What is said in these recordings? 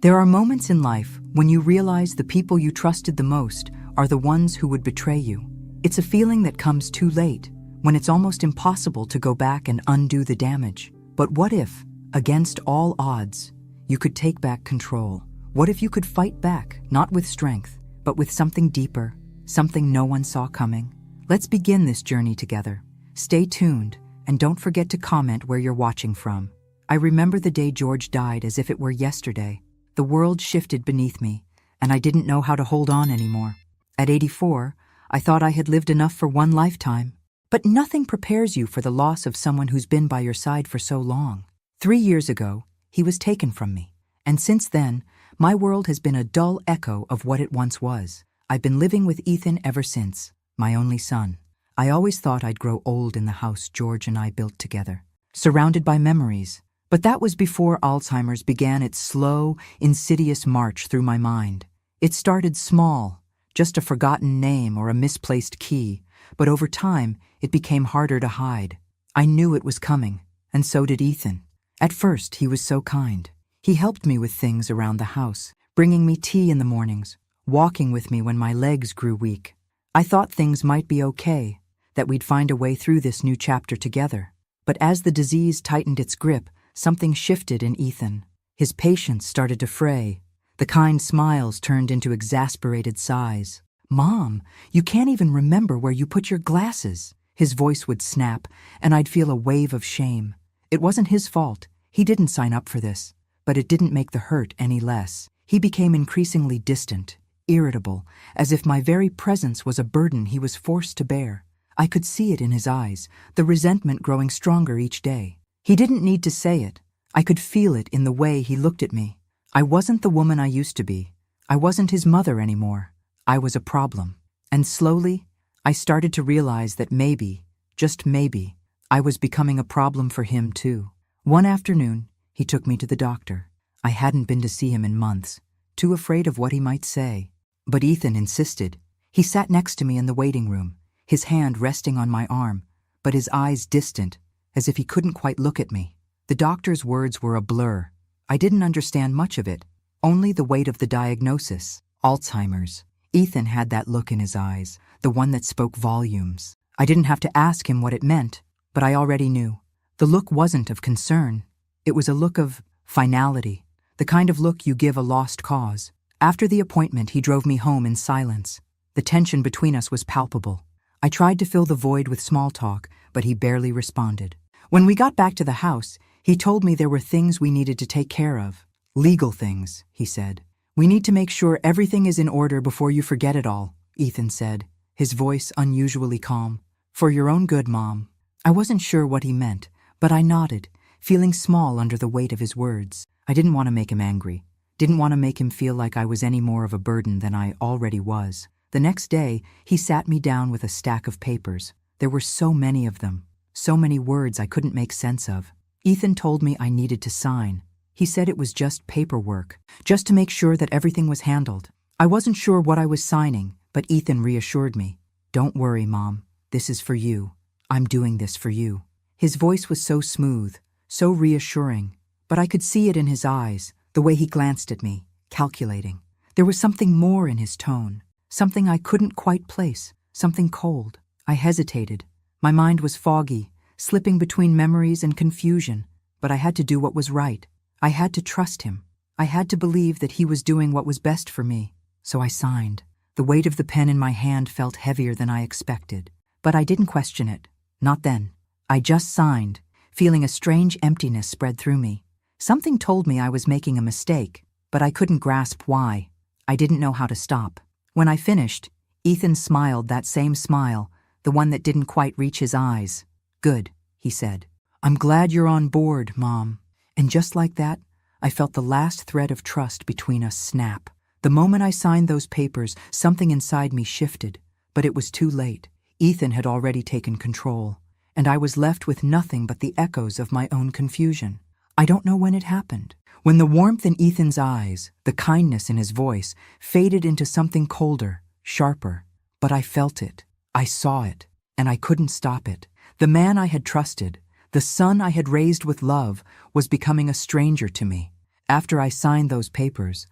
There are moments in life when you realize the people you trusted the most are the ones who would betray you. It's a feeling that comes too late, when it's almost impossible to go back and undo the damage. But what if, against all odds, you could take back control? What if you could fight back, not with strength, but with something deeper, something no one saw coming? Let's begin this journey together. Stay tuned, and don't forget to comment where you're watching from. I remember the day George died as if it were yesterday. The world shifted beneath me, and I didn't know how to hold on anymore. At 84, I thought I had lived enough for one lifetime. But nothing prepares you for the loss of someone who's been by your side for so long. 3 years ago, he was taken from me, and since then, my world has been a dull echo of what it once was. I've been living with Ethan ever since, my only son. I always thought I'd grow old in the house George and I built together, surrounded by memories. But that was before Alzheimer's began its slow, insidious march through my mind. It started small, just a forgotten name or a misplaced key, but over time, it became harder to hide. I knew it was coming, and so did Ethan. At first, he was so kind. He helped me with things around the house, bringing me tea in the mornings, walking with me when my legs grew weak. I thought things might be okay, that we'd find a way through this new chapter together. But as the disease tightened its grip, something shifted in Ethan. His patience started to fray. The kind smiles turned into exasperated sighs. "Mom, you can't even remember where you put your glasses." His voice would snap, and I'd feel a wave of shame. It wasn't his fault. He didn't sign up for this. But it didn't make the hurt any less. He became increasingly distant, irritable, as if my very presence was a burden he was forced to bear. I could see it in his eyes, the resentment growing stronger each day. He didn't need to say it. I could feel it in the way he looked at me. I wasn't the woman I used to be. I wasn't his mother anymore. I was a problem. And slowly, I started to realize that maybe, just maybe, I was becoming a problem for him too. One afternoon, he took me to the doctor. I hadn't been to see him in months, too afraid of what he might say. But Ethan insisted. He sat next to me in the waiting room, his hand resting on my arm, but his eyes distant, as if he couldn't quite look at me. The doctor's words were a blur. I didn't understand much of it, only the weight of the diagnosis. Alzheimer's. Ethan had that look in his eyes, the one that spoke volumes. I didn't have to ask him what it meant, but I already knew. The look wasn't of concern. It was a look of finality, the kind of look you give a lost cause. After the appointment, he drove me home in silence. The tension between us was palpable. I tried to fill the void with small talk, but he barely responded. When we got back to the house, he told me there were things we needed to take care of. Legal things, he said. "We need to make sure everything is in order before you forget it all," Ethan said, his voice unusually calm. "For your own good, Mom." I wasn't sure what he meant, but I nodded, feeling small under the weight of his words. I didn't want to make him angry. Didn't want to make him feel like I was any more of a burden than I already was. The next day, he sat me down with a stack of papers. There were so many of them, so many words I couldn't make sense of. Ethan told me I needed to sign. He said it was just paperwork, just to make sure that everything was handled. I wasn't sure what I was signing, but Ethan reassured me. "Don't worry, Mom. This is for you. I'm doing this for you." His voice was so smooth, so reassuring, but I could see it in his eyes, the way he glanced at me, calculating. There was something more in his tone, something I couldn't quite place, something cold. I hesitated. My mind was foggy, slipping between memories and confusion, but I had to do what was right. I had to trust him. I had to believe that he was doing what was best for me. So I signed. The weight of the pen in my hand felt heavier than I expected, but I didn't question it. Not then. I just signed, feeling a strange emptiness spread through me. Something told me I was making a mistake, but I couldn't grasp why. I didn't know how to stop. When I finished, Ethan smiled that same smile, the one that didn't quite reach his eyes. "Good," he said. "I'm glad you're on board, Mom." And just like that, I felt the last thread of trust between us snap. The moment I signed those papers, something inside me shifted, but it was too late. Ethan had already taken control, and I was left with nothing but the echoes of my own confusion. I don't know when it happened. When the warmth in Ethan's eyes, the kindness in his voice, faded into something colder, sharper. But I felt it. I saw it, and I couldn't stop it. The man I had trusted, the son I had raised with love, was becoming a stranger to me. After I signed those papers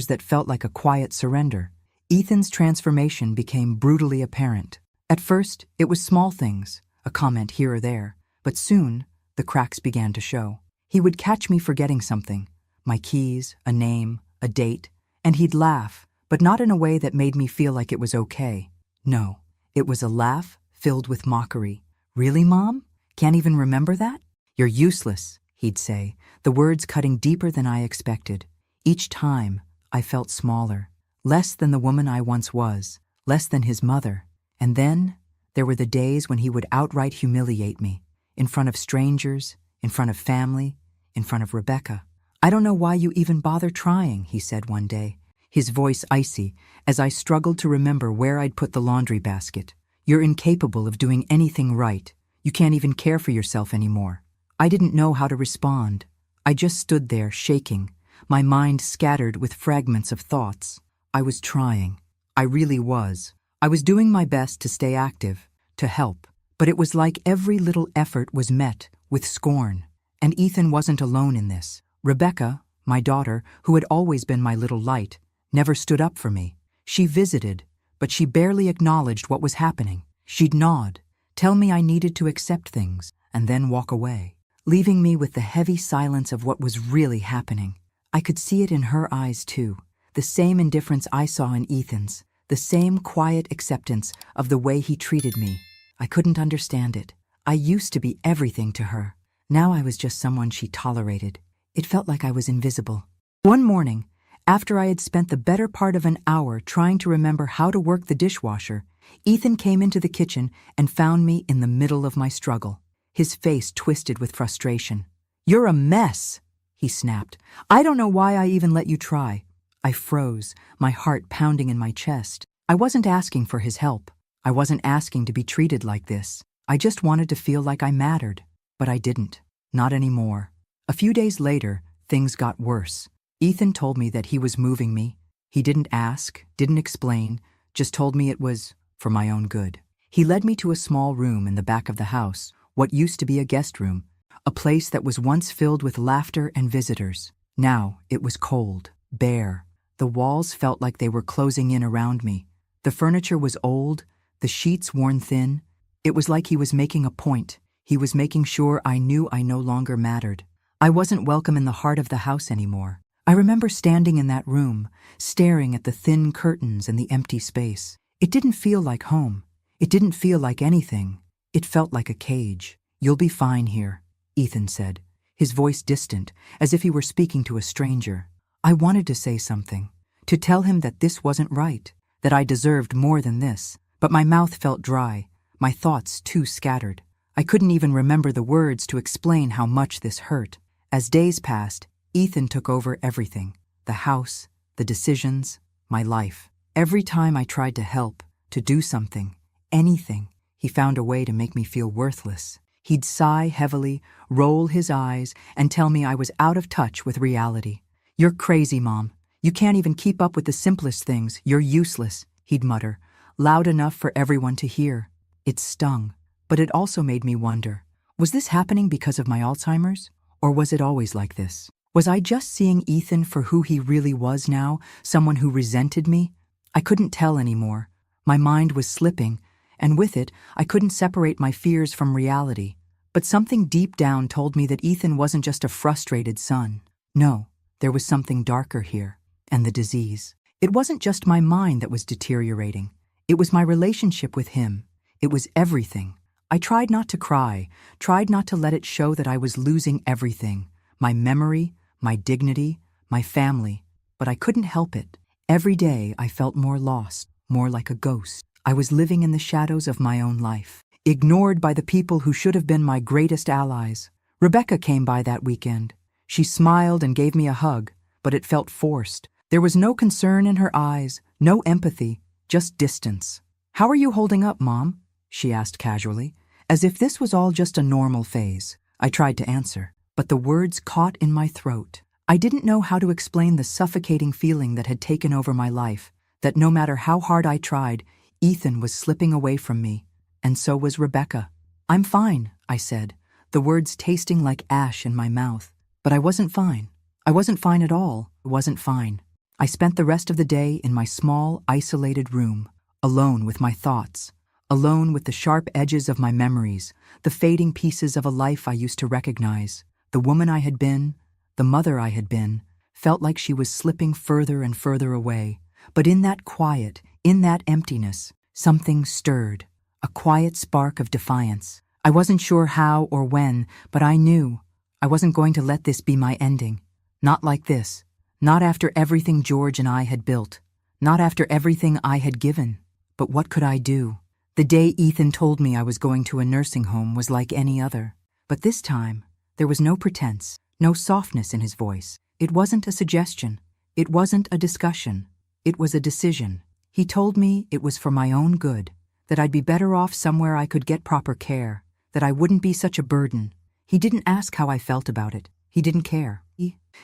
that felt like a quiet surrender, Ethan's transformation became brutally apparent. At first, it was small things, a comment here or there, but soon, the cracks began to show. He would catch me forgetting something, my keys, a name, a date, and he'd laugh, but not in a way that made me feel like it was okay. No, it was a laugh filled with mockery. Really, Mom? Can't even remember that? You're useless, he'd say, the words cutting deeper than I expected. Each time, I felt smaller, less than the woman I once was, less than his mother. And then, there were the days when he would outright humiliate me, in front of strangers, in front of family, in front of Rebecca. I don't know why you even bother trying, he said one day, his voice icy, as I struggled to remember where I'd put the laundry basket. You're incapable of doing anything right. You can't even care for yourself anymore. I didn't know how to respond. I just stood there, shaking, my mind scattered with fragments of thoughts. I was trying. I really was. I was doing my best to stay active, to help, but it was like every little effort was met with scorn. And Ethan wasn't alone in this. Rebecca, my daughter, who had always been my little light, never stood up for me. She visited, but she barely acknowledged what was happening. She'd nod, tell me I needed to accept things, and then walk away, leaving me with the heavy silence of what was really happening. I could see it in her eyes too, the same indifference I saw in Ethan's, the same quiet acceptance of the way he treated me. I couldn't understand it. I used to be everything to her. Now I was just someone she tolerated. It felt like I was invisible. One morning, after I had spent the better part of an hour trying to remember how to work the dishwasher, Ethan came into the kitchen and found me in the middle of my struggle, his face twisted with frustration. "You're a mess," he snapped. "I don't know why I even let you try." I froze, my heart pounding in my chest. I wasn't asking for his help. I wasn't asking to be treated like this. I just wanted to feel like I mattered. But I didn't. Not anymore. A few days later, things got worse. Ethan told me that he was moving me. He didn't ask, didn't explain, just told me it was for my own good. He led me to a small room in the back of the house, what used to be a guest room, a place that was once filled with laughter and visitors. Now it was cold, bare. The walls felt like they were closing in around me. The furniture was old, the sheets worn thin. It was like he was making a point. He was making sure I knew I no longer mattered. I wasn't welcome in the heart of the house anymore. I remember standing in that room, staring at the thin curtains and the empty space. It didn't feel like home. It didn't feel like anything. It felt like a cage. "You'll be fine here," Ethan said, his voice distant, as if he were speaking to a stranger. I wanted to say something, to tell him that this wasn't right, that I deserved more than this, but my mouth felt dry, my thoughts too scattered. I couldn't even remember the words to explain how much this hurt. As days passed, Ethan took over everything, the house, the decisions, my life. Every time I tried to help, to do something, anything, he found a way to make me feel worthless. He'd sigh heavily, roll his eyes, and tell me I was out of touch with reality. "You're crazy, Mom. You can't even keep up with the simplest things. You're useless," he'd mutter, loud enough for everyone to hear. It stung, but it also made me wonder, was this happening because of my Alzheimer's? Or was it always like this? Was I just seeing Ethan for who he really was now, someone who resented me? I couldn't tell anymore. My mind was slipping, and with it, I couldn't separate my fears from reality. But something deep down told me that Ethan wasn't just a frustrated son. No, there was something darker here, and the disease. It wasn't just my mind that was deteriorating. It was my relationship with him. It was everything. I tried not to cry, tried not to let it show that I was losing everything. My memory, my dignity, my family. But I couldn't help it. Every day I felt more lost, more like a ghost. I was living in the shadows of my own life, ignored by the people who should have been my greatest allies. Rebecca came by that weekend. She smiled and gave me a hug, but it felt forced. There was no concern in her eyes, no empathy, just distance. "How are you holding up, Mom?" she asked casually, as if this was all just a normal phase. I tried to answer, but the words caught in my throat. I didn't know how to explain the suffocating feeling that had taken over my life, that no matter how hard I tried, Ethan was slipping away from me, and so was Rebecca. "I'm fine," I said, the words tasting like ash in my mouth. But I wasn't fine. I wasn't fine at all. I wasn't fine. I spent the rest of the day in my small, isolated room, alone with my thoughts, alone with the sharp edges of my memories, the fading pieces of a life I used to recognize. The woman I had been, the mother I had been, felt like she was slipping further and further away. But in that quiet, in that emptiness, something stirred, a quiet spark of defiance. I wasn't sure how or when, but I knew I wasn't going to let this be my ending. Not like this. Not after everything George and I had built. Not after everything I had given. But what could I do? The day Ethan told me I was going to a nursing home was like any other. But this time, there was no pretense, no softness in his voice. It wasn't a suggestion. It wasn't a discussion. It was a decision. He told me it was for my own good, that I'd be better off somewhere I could get proper care, that I wouldn't be such a burden. He didn't ask how I felt about it. He didn't care.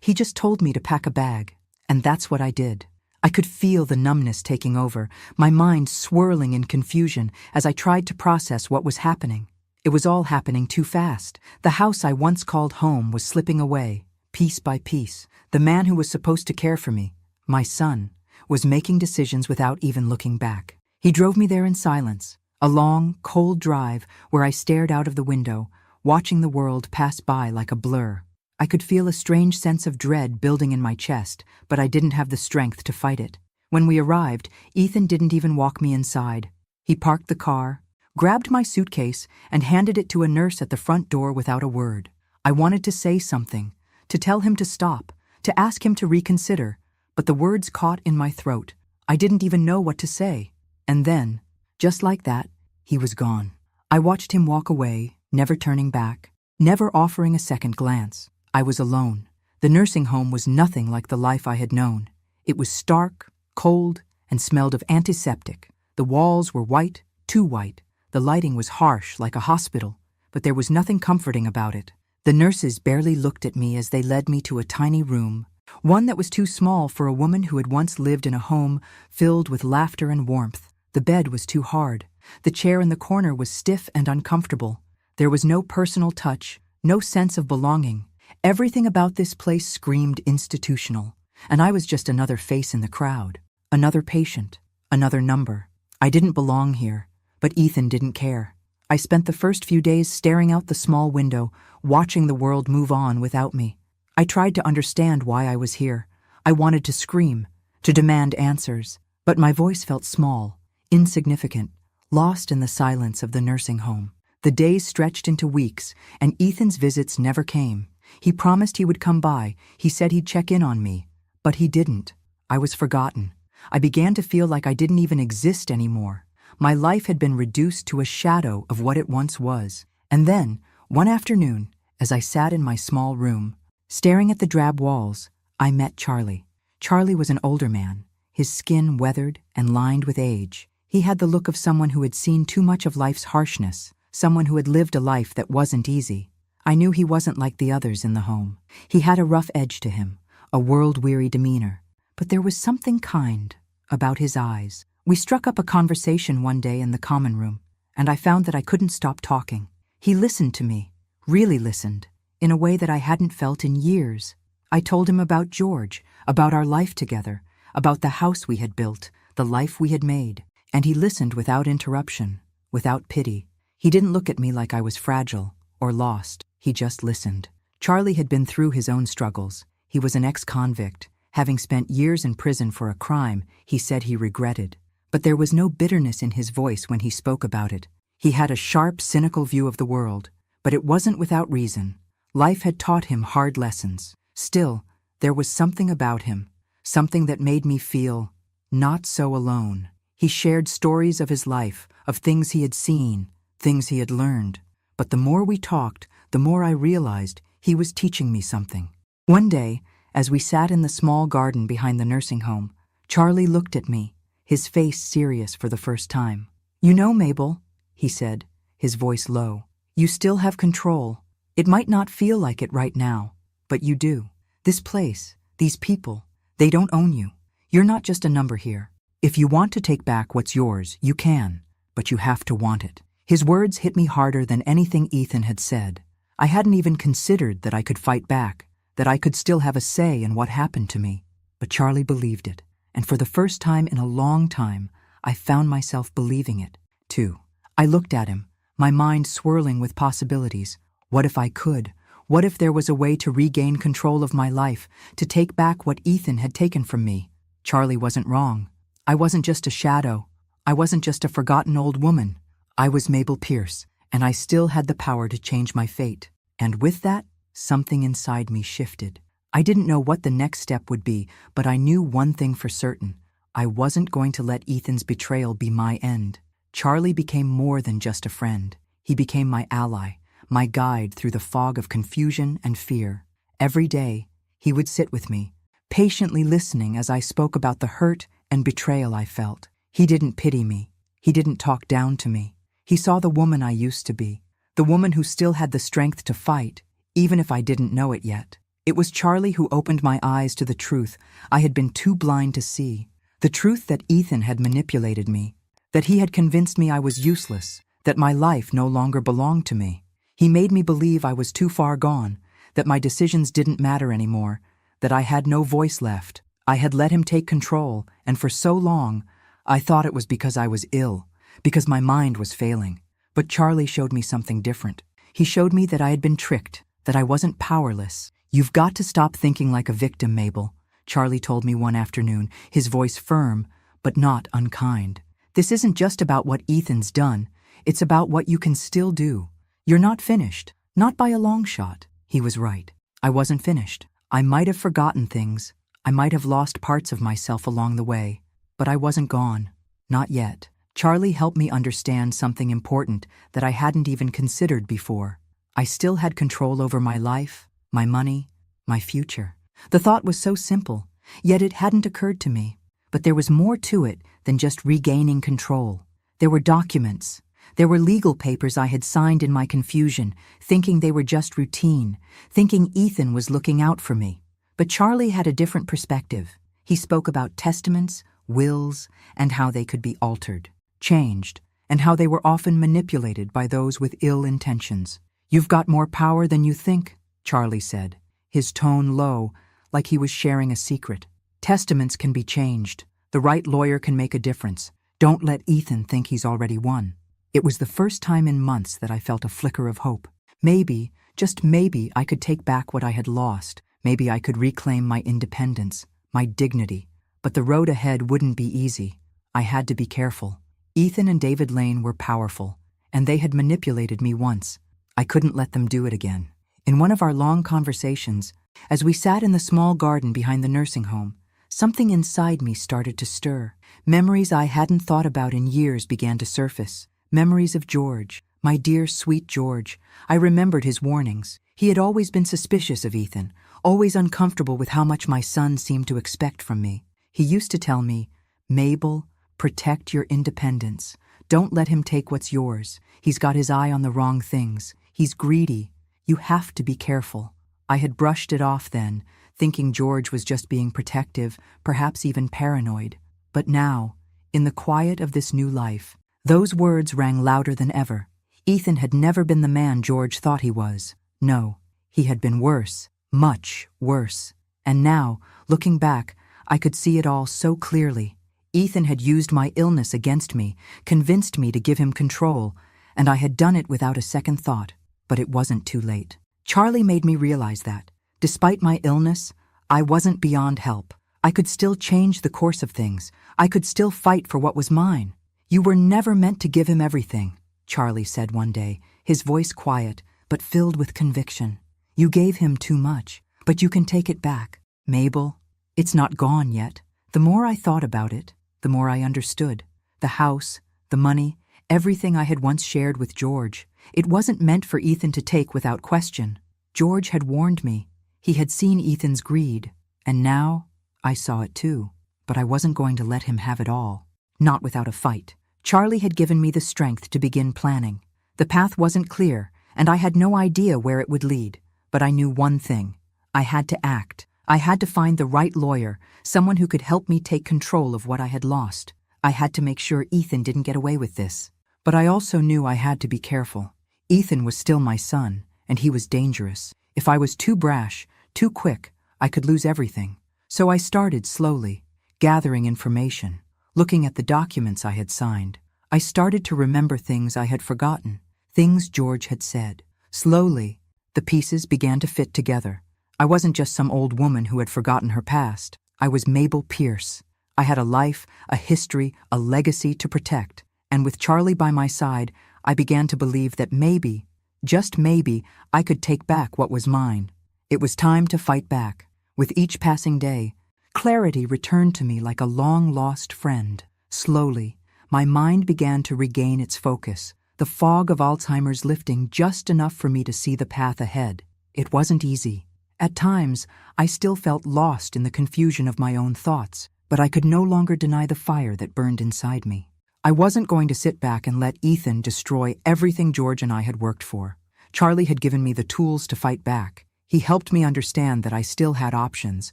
He just told me to pack a bag, and that's what I did. I could feel the numbness taking over, my mind swirling in confusion as I tried to process what was happening. It was all happening too fast. The house I once called home was slipping away, piece by piece. The man who was supposed to care for me, my son, was making decisions without even looking back. He drove me there in silence, a long, cold drive where I stared out of the window, watching the world pass by like a blur. I could feel a strange sense of dread building in my chest, but I didn't have the strength to fight it. When we arrived, Ethan didn't even walk me inside. He parked the car, grabbed my suitcase, and handed it to a nurse at the front door without a word. I wanted to say something, to tell him to stop, to ask him to reconsider, but the words caught in my throat. I didn't even know what to say. And then, just like that, he was gone. I watched him walk away, never turning back, never offering a second glance. I was alone. The nursing home was nothing like the life I had known. It was stark, cold, and smelled of antiseptic. The walls were white, too white. The lighting was harsh, like a hospital, but there was nothing comforting about it. The nurses barely looked at me as they led me to a tiny room, one that was too small for a woman who had once lived in a home filled with laughter and warmth. The bed was too hard. The chair in the corner was stiff and uncomfortable. There was no personal touch, no sense of belonging. Everything about this place screamed institutional, and I was just another face in the crowd, another patient, another number. I didn't belong here, but Ethan didn't care. I spent the first few days staring out the small window, watching the world move on without me. I tried to understand why I was here. I wanted to scream, to demand answers, but my voice felt small, insignificant, lost in the silence of the nursing home. The days stretched into weeks, and Ethan's visits never came. He promised he would come by. He said he'd check in on me. But he didn't. I was forgotten. I began to feel like I didn't even exist anymore. My life had been reduced to a shadow of what it once was. And then, one afternoon, as I sat in my small room, staring at the drab walls, I met Charlie. Charlie was an older man, his skin weathered and lined with age. He had the look of someone who had seen too much of life's harshness, someone who had lived a life that wasn't easy. I knew he wasn't like the others in the home. He had a rough edge to him, a world-weary demeanor, but there was something kind about his eyes. We struck up a conversation one day in the common room, and I found that I couldn't stop talking. He listened to me, really listened, in a way that I hadn't felt in years. I told him about George, about our life together, about the house we had built, the life we had made, and he listened without interruption, without pity. He didn't look at me like I was fragile or lost. He just listened. Charlie had been through his own struggles. He was an ex-convict. Having spent years in prison for a crime he said he regretted. But there was no bitterness in his voice when he spoke about it. He had a sharp, cynical view of the world, but it wasn't without reason. Life had taught him hard lessons. Still, there was something about him, something that made me feel not so alone. He shared stories of his life, of things he had seen, things he had learned. But the more we talked, the more I realized he was teaching me something. One day, as we sat in the small garden behind the nursing home, Charlie looked at me, his face serious for the first time. "You know, Mabel," he said, his voice low, "you still have control. It might not feel like it right now, but you do. This place, these people, they don't own you. You're not just a number here. If you want to take back what's yours, you can, but you have to want it." His words hit me harder than anything Ethan had said. I hadn't even considered that I could fight back, that I could still have a say in what happened to me. But Charlie believed it, and for the first time in a long time, I found myself believing it, too. I looked at him, my mind swirling with possibilities. What if I could? What if there was a way to regain control of my life, to take back what Ethan had taken from me? Charlie wasn't wrong. I wasn't just a shadow. I wasn't just a forgotten old woman. I was Mabel Pierce, and I still had the power to change my fate. And with that, something inside me shifted. I didn't know what the next step would be, but I knew one thing for certain. I wasn't going to let Ethan's betrayal be my end. Charlie became more than just a friend. He became my ally, my guide through the fog of confusion and fear. Every day, he would sit with me, patiently listening as I spoke about the hurt and betrayal I felt. He didn't pity me. He didn't talk down to me. He saw the woman I used to be, the woman who still had the strength to fight, even if I didn't know it yet. It was Charlie who opened my eyes to the truth I had been too blind to see. The truth that Ethan had manipulated me, that he had convinced me I was useless, that my life no longer belonged to me. He made me believe I was too far gone, that my decisions didn't matter anymore, that I had no voice left. I had let him take control, and for so long, I thought it was because I was ill, because my mind was failing. But Charlie showed me something different. He showed me that I had been tricked, that I wasn't powerless. "You've got to stop thinking like a victim, Mabel," Charlie told me one afternoon, his voice firm, but not unkind. "This isn't just about what Ethan's done. It's about what you can still do. You're not finished, not by a long shot." He was right. I wasn't finished. I might have forgotten things. I might have lost parts of myself along the way. But I wasn't gone. Not yet. Charlie helped me understand something important that I hadn't even considered before. I still had control over my life, my money, my future. The thought was so simple, yet it hadn't occurred to me. But there was more to it than just regaining control. There were documents. There were legal papers I had signed in my confusion, thinking they were just routine, thinking Ethan was looking out for me. But Charlie had a different perspective. He spoke about testaments, wills, and how they could be altered, changed, and how they were often manipulated by those with ill intentions. "You've got more power than you think," Charlie said, his tone low, like he was sharing a secret. "Testaments can be changed. The right lawyer can make a difference. Don't let Ethan think he's already won." It was the first time in months that I felt a flicker of hope. Maybe, just maybe, I could take back what I had lost. Maybe I could reclaim my independence, my dignity. But the road ahead wouldn't be easy. I had to be careful. Ethan and David Lane were powerful, and they had manipulated me once. I couldn't let them do it again. In one of our long conversations, as we sat in the small garden behind the nursing home, something inside me started to stir. Memories I hadn't thought about in years began to surface. Memories of George, my dear, sweet George. I remembered his warnings. He had always been suspicious of Ethan, always uncomfortable with how much my son seemed to expect from me. He used to tell me, "Mabel, protect your independence. Don't let him take what's yours. He's got his eye on the wrong things. He's greedy. You have to be careful." I had brushed it off then, thinking George was just being protective, perhaps even paranoid. But now, in the quiet of this new life, those words rang louder than ever. Ethan had never been the man George thought he was. No, he had been worse, much worse. And now, looking back, I could see it all so clearly. Ethan had used my illness against me, convinced me to give him control, and I had done it without a second thought. But it wasn't too late. Charlie made me realize that, despite my illness, I wasn't beyond help. I could still change the course of things. I could still fight for what was mine. "You were never meant to give him everything," Charlie said one day, his voice quiet, but filled with conviction. "You gave him too much, but you can take it back. Mabel, it's not gone yet." The more I thought about it, the more I understood. The house, the money, everything I had once shared with George. It wasn't meant for Ethan to take without question. George had warned me. He had seen Ethan's greed, and now I saw it too. But I wasn't going to let him have it all. Not without a fight. Charlie had given me the strength to begin planning. The path wasn't clear, and I had no idea where it would lead. But I knew one thing. I had to act. I had to find the right lawyer, someone who could help me take control of what I had lost. I had to make sure Ethan didn't get away with this. But I also knew I had to be careful. Ethan was still my son, and he was dangerous. If I was too brash, Too quick, I could lose everything. So I started slowly, gathering information, looking at the documents I had signed. I started to remember things I had forgotten, things George had said. Slowly, the pieces began to fit together. I wasn't just some old woman who had forgotten her past. I was Mabel Pierce. I had a life, a history, a legacy to protect. And with Charlie by my side, I began to believe that maybe, just maybe, I could take back what was mine. It was time to fight back. With each passing day, clarity returned to me like a long-lost friend. Slowly, my mind began to regain its focus, the fog of Alzheimer's lifting just enough for me to see the path ahead. It wasn't easy. At times, I still felt lost in the confusion of my own thoughts, but I could no longer deny the fire that burned inside me. I wasn't going to sit back and let Ethan destroy everything George and I had worked for. Charlie had given me the tools to fight back. He helped me understand that I still had options,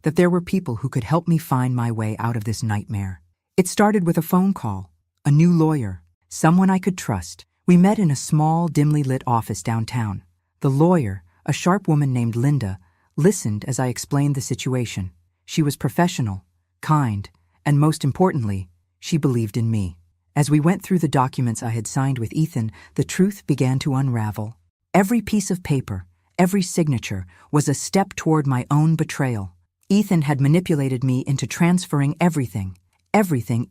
that there were people who could help me find my way out of this nightmare. It started with a phone call, a new lawyer, someone I could trust. We met in a small, dimly lit office downtown. The lawyer, a sharp woman named Linda, listened as I explained the situation. She was professional, kind, and most importantly, she believed in me. As we went through the documents I had signed with Ethan, the truth began to unravel. Every piece of paper, every signature, was a step toward my own betrayal. Ethan had manipulated me into transferring everything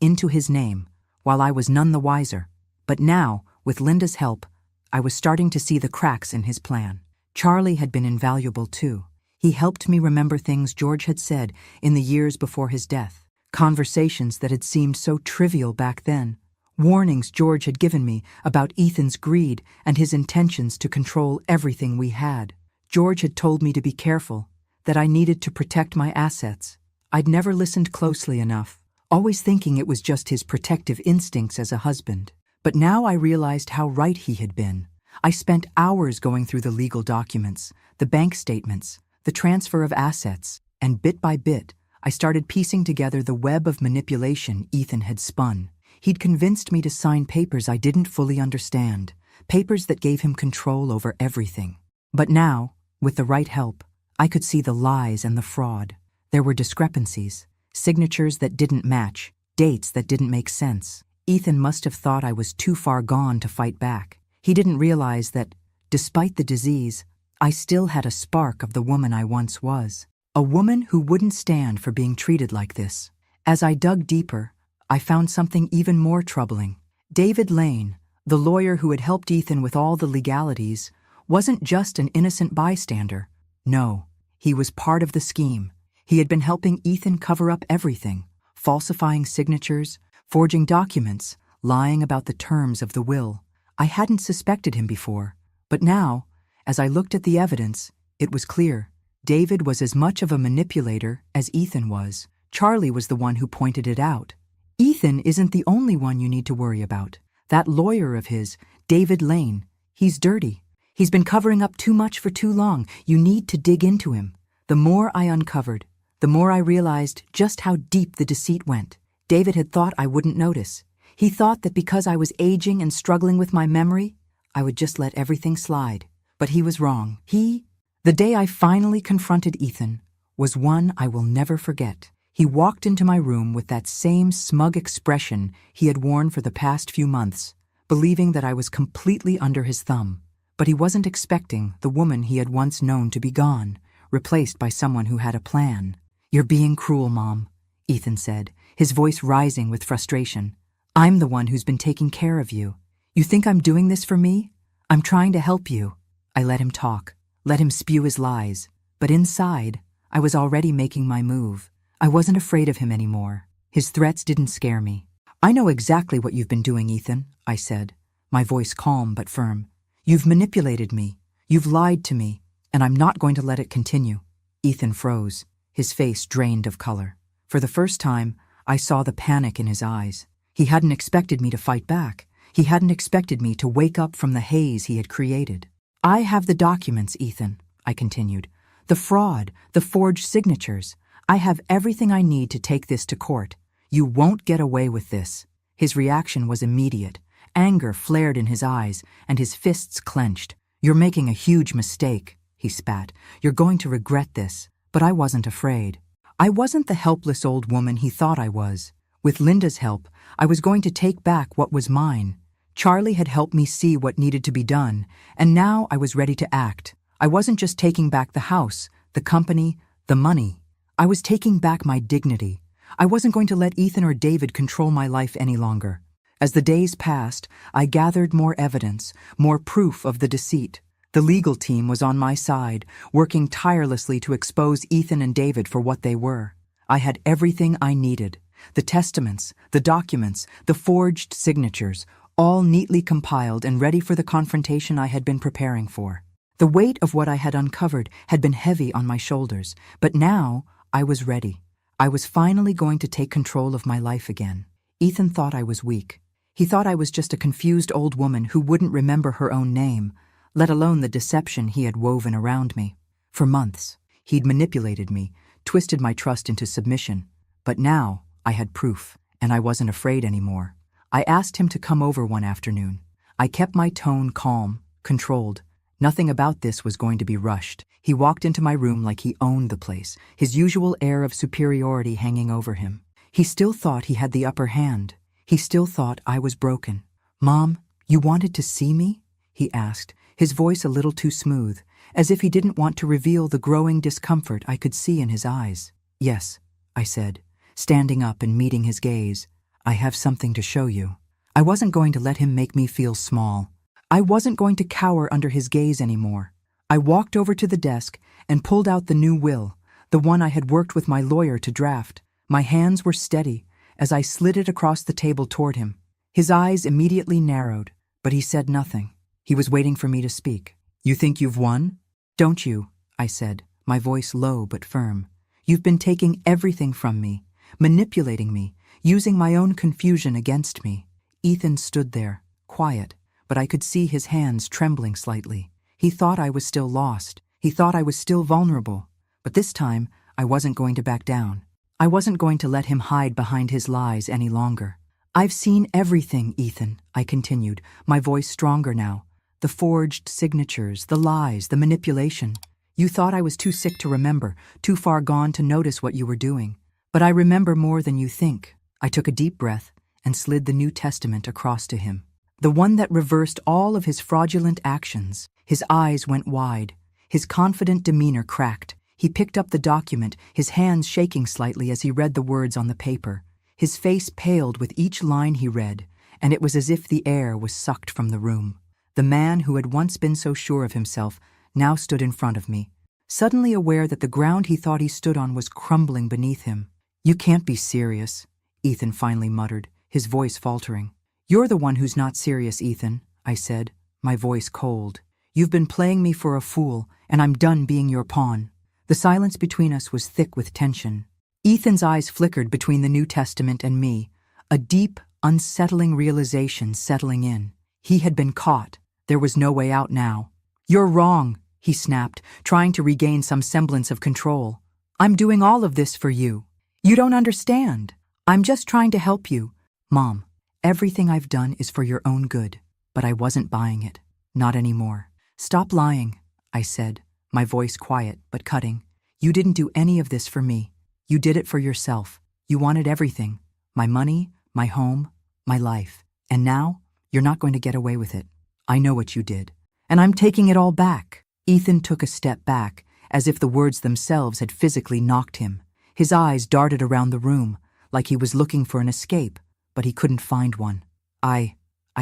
into his name, while I was none the wiser. But now, with Linda's help, I was starting to see the cracks in his plan. Charlie had been invaluable too. He helped me remember things George had said in the years before his death, conversations that had seemed so trivial back then, warnings George had given me about Ethan's greed and his intentions to control everything we had. George had told me to be careful, that I needed to protect my assets. I'd never listened closely enough, always thinking it was just his protective instincts as a husband. But now I realized how right he had been. I spent hours going through the legal documents, the bank statements, the transfer of assets, and bit by bit, I started piecing together the web of manipulation Ethan had spun. He'd convinced me to sign papers I didn't fully understand, papers that gave him control over everything. But now, with the right help, I could see the lies and the fraud. There were discrepancies, signatures that didn't match, dates that didn't make sense. Ethan must have thought I was too far gone to fight back. He didn't realize that, despite the disease, I still had a spark of the woman I once was. A woman who wouldn't stand for being treated like this. As I dug deeper, I found something even more troubling. David Lane, the lawyer who had helped Ethan with all the legalities, wasn't just an innocent bystander. No, he was part of the scheme. He had been helping Ethan cover up everything, falsifying signatures, forging documents, lying about the terms of the will. I hadn't suspected him before, but now, as I looked at the evidence, it was clear. David was as much of a manipulator as Ethan was. Charlie was the one who pointed it out. Ethan isn't the only one you need to worry about. That lawyer of his, David Lane, he's dirty. He's been covering up too much for too long. You need to dig into him. The more I uncovered, the more I realized just how deep the deceit went. David had thought I wouldn't notice. He thought that because I was aging and struggling with my memory, I would just let everything slide. But he was wrong. The day I finally confronted Ethan, was one I will never forget. He walked into my room with that same smug expression he had worn for the past few months, believing that I was completely under his thumb. But he wasn't expecting the woman he had once known to be gone, replaced by someone who had a plan. "You're being cruel, Mom," Ethan said, his voice rising with frustration. "I'm the one who's been taking care of you. You think I'm doing this for me? I'm trying to help you." I let him talk, let him spew his lies, but inside, I was already making my move. I wasn't afraid of him anymore. His threats didn't scare me. "I know exactly what you've been doing, Ethan," I said, my voice calm but firm. "You've manipulated me. You've lied to me, and I'm not going to let it continue." Ethan froze, his face drained of color. For the first time, I saw the panic in his eyes. He hadn't expected me to fight back. He hadn't expected me to wake up from the haze he had created. "I have the documents, Ethan," I continued. "The fraud, the forged signatures. I have everything I need to take this to court. You won't get away with this." His reaction was immediate. Anger flared in his eyes, and his fists clenched. "You're making a huge mistake," he he spat. "You're going to regret this." But I wasn't afraid. I wasn't the helpless old woman he thought I was. With Linda's help, I was going to take back what was mine. Charlie had helped me see what needed to be done, and now I was ready to act. I wasn't just taking back the house, the company, the money. I was taking back my dignity. I wasn't going to let Ethan or David control my life any longer. As the days passed, I gathered more evidence, more proof of the deceit. The legal team was on my side, working tirelessly to expose Ethan and David for what they were. I had everything I needed. The testaments, the documents, the forged signatures, all neatly compiled and ready for the confrontation I had been preparing for. The weight of what I had uncovered had been heavy on my shoulders, but now I was ready. I was finally going to take control of my life again. Ethan thought I was weak. He thought I was just a confused old woman who wouldn't remember her own name, let alone the deception he had woven around me. For months, he'd manipulated me, twisted my trust into submission. But now I had proof, and I wasn't afraid anymore. I asked him to come over one afternoon. I kept my tone calm, controlled. Nothing about this was going to be rushed. He walked into my room like he owned the place, his usual air of superiority hanging over him. He still thought he had the upper hand. He still thought I was broken. "Mom, you wanted to see me?" he asked, his voice a little too smooth, as if he didn't want to reveal the growing discomfort I could see in his eyes. "Yes," I said, standing up and meeting his gaze. "I have something to show you." I wasn't going to let him make me feel small. I wasn't going to cower under his gaze anymore. I walked over to the desk and pulled out the new will, the one I had worked with my lawyer to draft. My hands were steady as I slid it across the table toward him. His eyes immediately narrowed, but he said nothing. He was waiting for me to speak. "You think you've won?" "Don't you?" I said, my voice low but firm. "You've been taking everything from me, manipulating me, using my own confusion against me." Ethan stood there, quiet, but I could see his hands trembling slightly. He thought I was still lost. He thought I was still vulnerable. But this time, I wasn't going to back down. I wasn't going to let him hide behind his lies any longer. "I've seen everything, Ethan," I continued, my voice stronger now. "The forged signatures, the lies, the manipulation. You thought I was too sick to remember, too far gone to notice what you were doing. But I remember more than you think." I took a deep breath and slid the New Testament across to him. The one that reversed all of his fraudulent actions. His eyes went wide. His confident demeanor cracked. He picked up the document, his hands shaking slightly as he read the words on the paper. His face paled with each line he read, and it was as if the air was sucked from the room. The man who had once been so sure of himself now stood in front of me, suddenly aware that the ground he thought he stood on was crumbling beneath him. "You can't be serious," Ethan finally muttered, his voice faltering. "You're the one who's not serious, Ethan," I said, my voice cold. "You've been playing me for a fool, and I'm done being your pawn." The silence between us was thick with tension. Ethan's eyes flickered between the New Testament and me, a deep, unsettling realization settling in. He had been caught. There was no way out now. "You're wrong," he snapped, trying to regain some semblance of control. "I'm doing all of this for you. You don't understand. I'm just trying to help you." "Mom, everything I've done is for your own good." But I wasn't buying it. Not anymore. "Stop lying," I said, my voice quiet but cutting. "You didn't do any of this for me. You did it for yourself. You wanted everything. My money, my home, my life. And now, you're not going to get away with it. I know what you did. And I'm taking it all back." Ethan took a step back, as if the words themselves had physically knocked him. His eyes darted around the room, like he was looking for an escape, but he couldn't find one. I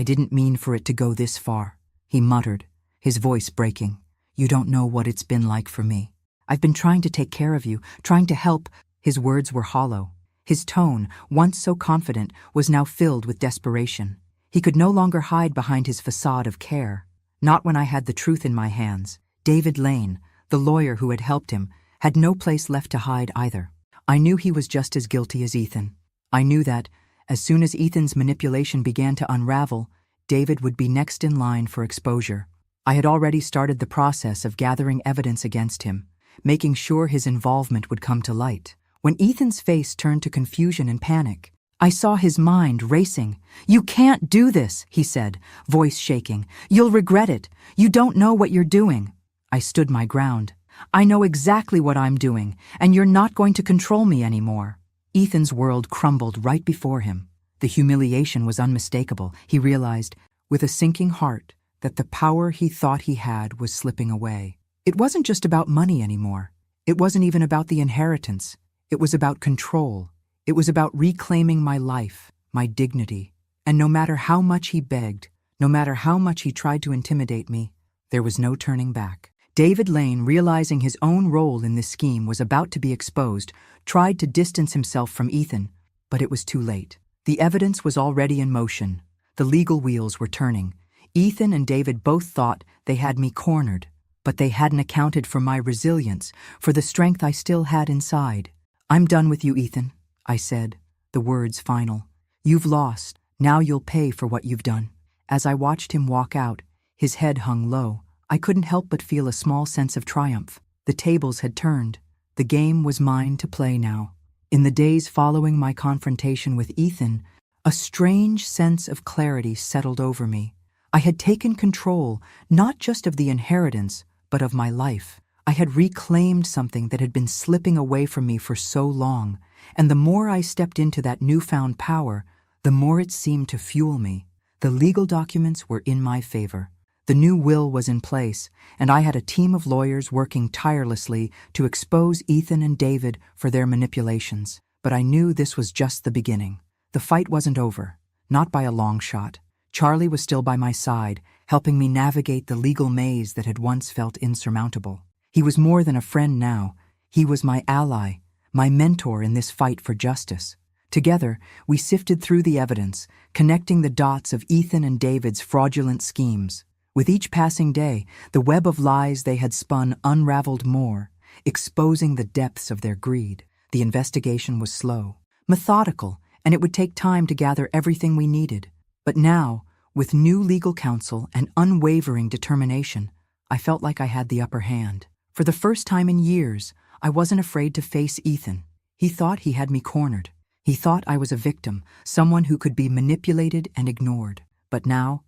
didn't mean for it to go this far," he muttered, his voice breaking. "You don't know what it's been like for me. I've been trying to take care of you, trying to help." His words were hollow. His tone, once so confident, was now filled with desperation. He could no longer hide behind his facade of care. Not when I had the truth in my hands. David Lane, the lawyer who had helped him, had no place left to hide either. I knew he was just as guilty as Ethan. I knew that, as soon as Ethan's manipulation began to unravel, David would be next in line for exposure. I had already started the process of gathering evidence against him, making sure his involvement would come to light. When Ethan's face turned to confusion and panic, I saw his mind racing. "You can't do this," he said, voice shaking. "You'll regret it. You don't know what you're doing." I stood my ground. I know exactly what I'm doing, and you're not going to control me anymore. Ethan's world crumbled right before him. The humiliation was unmistakable. He realized, with a sinking heart, that the power he thought he had was slipping away. It wasn't just about money anymore. It wasn't even about the inheritance. It was about control. It was about reclaiming my life, my dignity. And no matter how much he begged, no matter how much he tried to intimidate me, there was no turning back. David Lane, realizing his own role in this scheme was about to be exposed, tried to distance himself from Ethan, but it was too late. The evidence was already in motion. The legal wheels were turning. Ethan and David both thought they had me cornered, but they hadn't accounted for my resilience, for the strength I still had inside. "I'm done with you, Ethan," I said, the words final. "You've lost. Now you'll pay for what you've done." As I watched him walk out, his head hung low, I couldn't help but feel a small sense of triumph. The tables had turned. The game was mine to play now. In the days following my confrontation with Ethan, a strange sense of clarity settled over me. I had taken control, not just of the inheritance, but of my life. I had reclaimed something that had been slipping away from me for so long, and the more I stepped into that newfound power, the more it seemed to fuel me. The legal documents were in my favor. The new will was in place, and I had a team of lawyers working tirelessly to expose Ethan and David for their manipulations. But I knew this was just the beginning. The fight wasn't over, not by a long shot. Charlie was still by my side, helping me navigate the legal maze that had once felt insurmountable. He was more than a friend now. He was my ally, my mentor in this fight for justice. Together, we sifted through the evidence, connecting the dots of Ethan and David's fraudulent schemes. With each passing day, the web of lies they had spun unraveled more, exposing the depths of their greed. The investigation was slow, methodical, and it would take time to gather everything we needed. But now, with new legal counsel and unwavering determination, I felt like I had the upper hand. For the first time in years, I wasn't afraid to face Ethan. He thought he had me cornered. He thought I was a victim, someone who could be manipulated and ignored. But now,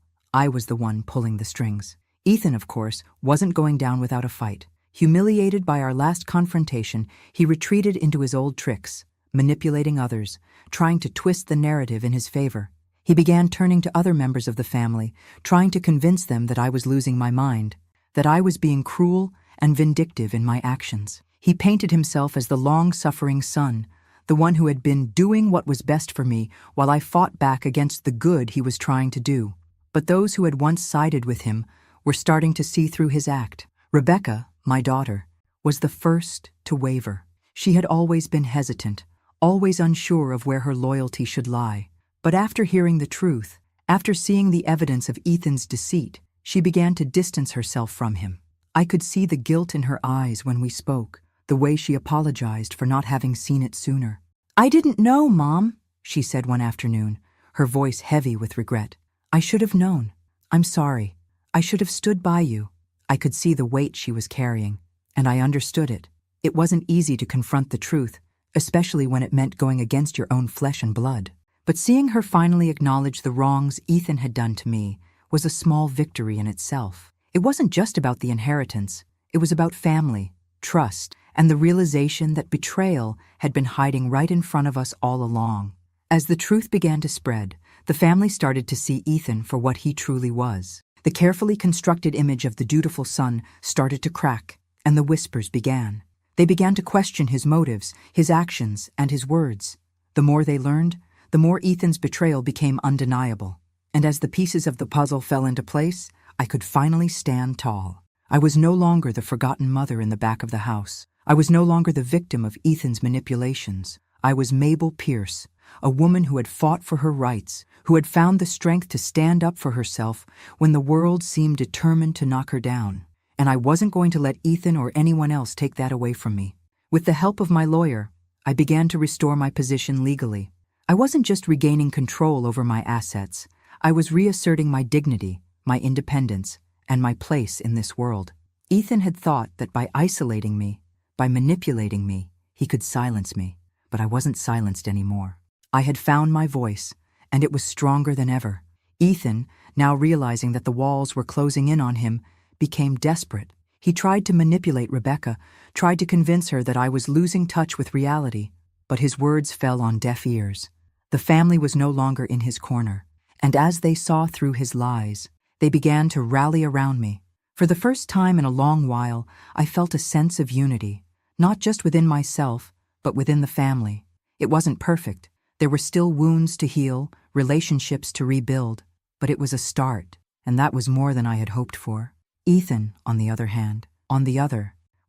I was the one pulling the strings. Ethan, of course, wasn't going down without a fight. Humiliated by our last confrontation, he retreated into his old tricks, manipulating others, trying to twist the narrative in his favor. He began turning to other members of the family, trying to convince them that I was losing my mind, that I was being cruel and vindictive in my actions. He painted himself as the long-suffering son, the one who had been doing what was best for me while I fought back against the good he was trying to do. But those who had once sided with him were starting to see through his act. Rebecca, my daughter, was the first to waver. She had always been hesitant, always unsure of where her loyalty should lie. But after hearing the truth, after seeing the evidence of Ethan's deceit, she began to distance herself from him. I could see the guilt in her eyes when we spoke, the way she apologized for not having seen it sooner. "I didn't know, Mom," she said one afternoon, her voice heavy with regret. "I should have known. I'm sorry. I should have stood by you." I could see the weight she was carrying, and I understood it. It wasn't easy to confront the truth, especially when it meant going against your own flesh and blood. But seeing her finally acknowledge the wrongs Ethan had done to me was a small victory in itself. It wasn't just about the inheritance. It was about family, trust, and the realization that betrayal had been hiding right in front of us all along. As the truth began to spread, the family started to see Ethan for what he truly was. The carefully constructed image of the dutiful son started to crack, and the whispers began. They began to question his motives, his actions, and his words. The more they learned, the more Ethan's betrayal became undeniable. And as the pieces of the puzzle fell into place, I could finally stand tall. I was no longer the forgotten mother in the back of the house. I was no longer the victim of Ethan's manipulations. I was Mabel Pierce, a woman who had fought for her rights, who had found the strength to stand up for herself when the world seemed determined to knock her down. And I wasn't going to let Ethan or anyone else take that away from me. With the help of my lawyer, I began to restore my position legally. I wasn't just regaining control over my assets. I was reasserting my dignity, my independence, and my place in this world. Ethan had thought that by isolating me, by manipulating me, he could silence me. But I wasn't silenced anymore. I had found my voice, and it was stronger than ever. Ethan, now realizing that the walls were closing in on him, became desperate. He tried to manipulate Rebecca, tried to convince her that I was losing touch with reality, but his words fell on deaf ears. The family was no longer in his corner, and as they saw through his lies, they began to rally around me. For the first time in a long while, I felt a sense of unity, not just within myself, but within the family. It wasn't perfect. There were still wounds to heal, relationships to rebuild, but it was a start, and that was more than I had hoped for. Ethan, on the other hand,